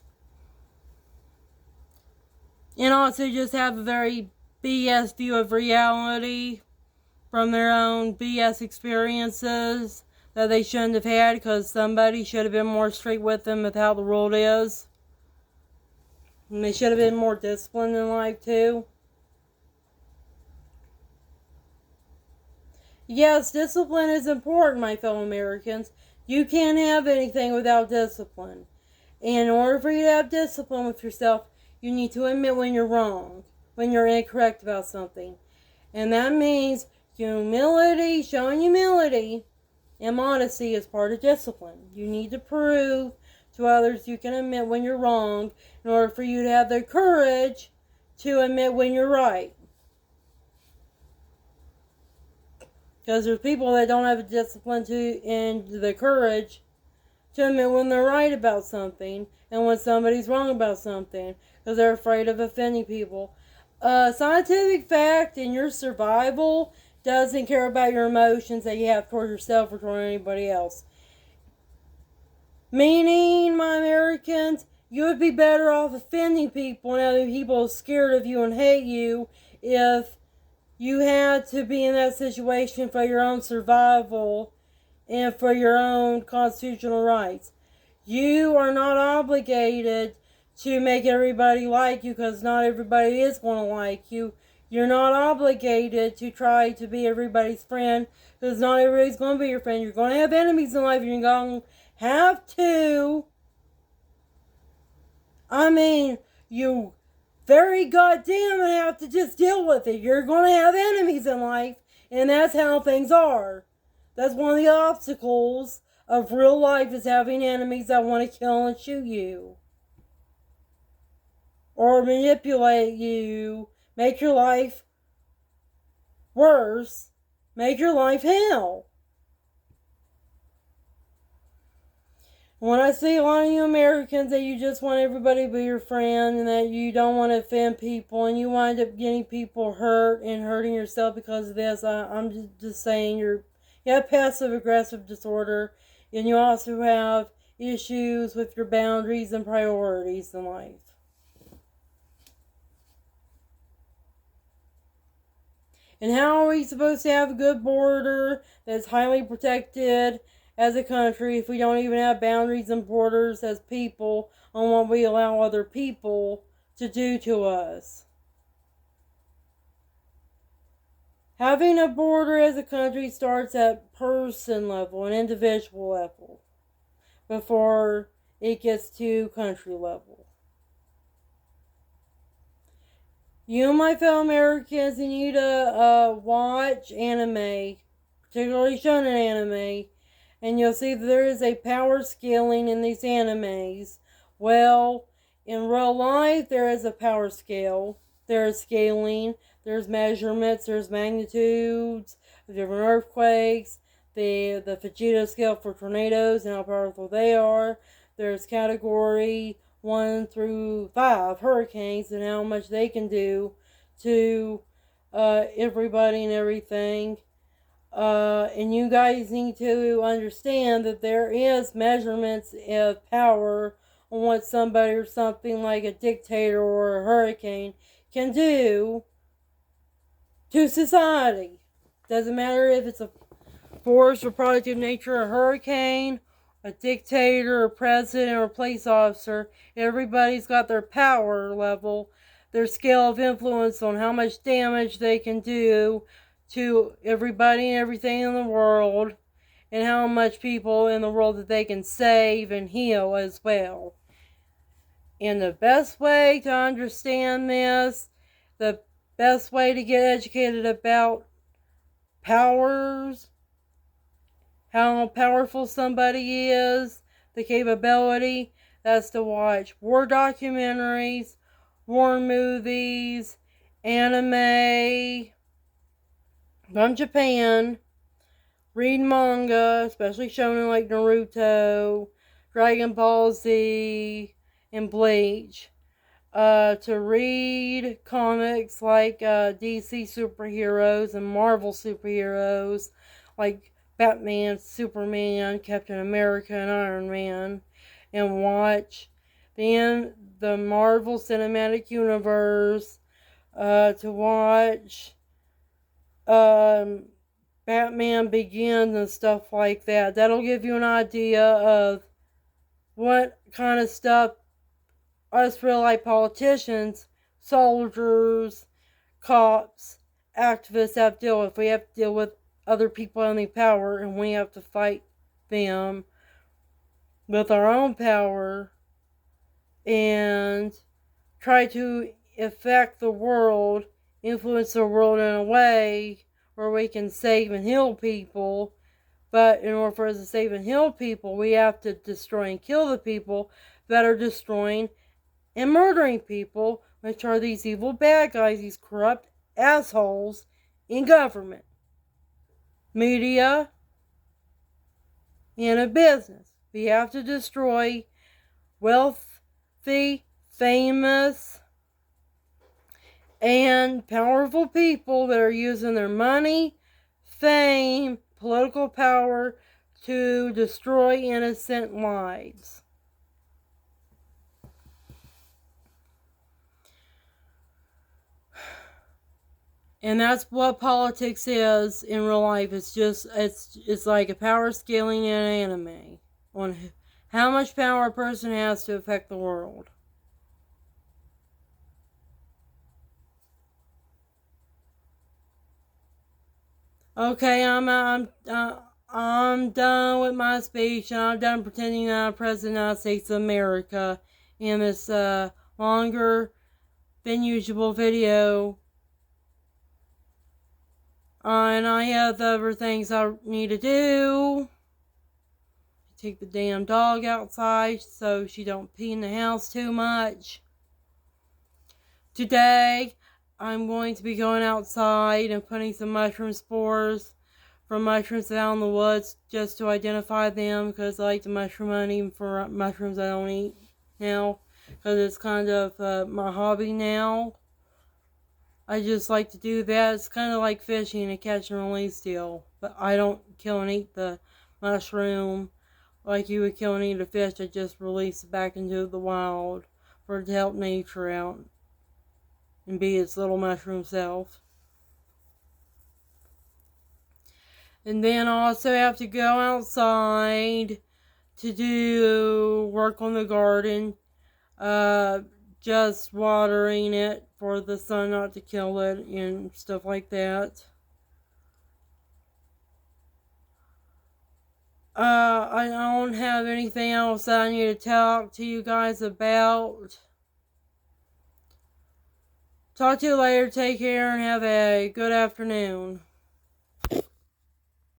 And also just have a very BS view of reality from their own BS experiences that they shouldn't have had because somebody should have been more straight with them with how the world is. And they should have been more disciplined in life too. Yes, discipline is important, my fellow Americans. You can't have anything without discipline. And in order for you to have discipline with yourself, you need to admit when you're wrong, when you're incorrect about something. And that means humility, showing humility and modesty is part of discipline. You need to prove to others you can admit when you're wrong in order for you to have the courage to admit when you're right. Because there's people that don't have the discipline and the courage to admit when they're right about something and when somebody's wrong about something because they're afraid of offending people. Scientific fact in your survival doesn't care about your emotions that you have toward yourself or toward anybody else. Meaning, my Americans, you would be better off offending people and having people scared of you and hate you if you had to be in that situation for your own survival and for your own constitutional rights. You are not obligated to make everybody like you because not everybody is going to like you. You're not obligated to try to be everybody's friend because not everybody's going to be your friend. You're going to have enemies in life. You're going to have to. You very goddamn have to just deal with it. You're going to have enemies in life, and that's how things are. That's one of the obstacles of real life is having enemies that want to kill and shoot you. Or manipulate you, make your life worse, make your life hell. When I see a lot of you Americans that you just want everybody to be your friend and that you don't want to offend people and you wind up getting people hurt and hurting yourself because of this, I'm just saying you have passive-aggressive disorder and you also have issues with your boundaries and priorities in life. And how are we supposed to have a good border that's highly protected as a country if we don't even have boundaries and borders as people on what we allow other people to do to us? Having a border as a country starts at person level, an individual level, before it gets to country level. You, my fellow Americans, you need to watch anime, particularly shonen anime, And you'll see that there is a power scaling in these animes. Well, in real life, there is a power scale. There is scaling, there's measurements, there's magnitudes of different earthquakes, the Fujita scale for tornadoes and how powerful they are. There's category 1 through 5 hurricanes and how much they can do to everybody and everything. And you guys need to understand that there is measurements of power on what somebody or something like a dictator or a hurricane can do to society. Doesn't matter if it's a force or product of nature, a hurricane, a dictator, a president, or a police officer. Everybody's got their power level, their scale of influence on how much damage they can do to everybody and everything in the world, and how much people in the world that they can save and heal as well. And the best way to understand this, the best way to get educated about powers, how powerful somebody is, the capability, that's to watch war documentaries, war movies, anime from Japan, read manga, especially shonen like Naruto, Dragon Ball Z, and Bleach. To read comics like DC superheroes and Marvel superheroes like Batman, Superman, Captain America, and Iron Man, and watch then the Marvel Cinematic Universe, to watch Batman Begins and stuff like that. That'll give you an idea of what kind of stuff us real life politicians, soldiers, cops, activists have to deal with. We have to deal with other people in the power, and we have to fight them with our own power and try to affect the world, influence the world in a way where we can save and heal people. But in order for us to save and heal people, we have to destroy and kill the people that are destroying and murdering people, which are these evil bad guys, these corrupt assholes in government, media, and a business. We have to destroy wealthy, famous, and powerful people that are using their money, fame, political power to destroy innocent lives. And that's what politics is in real life. It's like a power scaling in an anime on how much power a person has to affect the world. Okay, I'm done with my speech, and I'm done pretending that I'm President of the United States of America in this longer than usual video. And I have other things I need to do. Take the damn dog outside so she don't pee in the house too much. Today, I'm going to be going outside and putting some mushroom spores from mushrooms out in the woods just to identify them, because I like the mushroom hunting for mushrooms I don't eat now, because it's kind of my hobby now. I just like to do that. It's kind of like fishing, a catch and release deal. But I don't kill and eat the mushroom like you would kill and eat a fish. I just release it back into the wild for it to help nature out and be its little mushroom self. And then I also have to go outside to do work on the garden. Just watering it for the sun not to kill it and stuff like that. I don't have anything else I need to talk to you guys about. Talk to you later. Take care and have a good afternoon.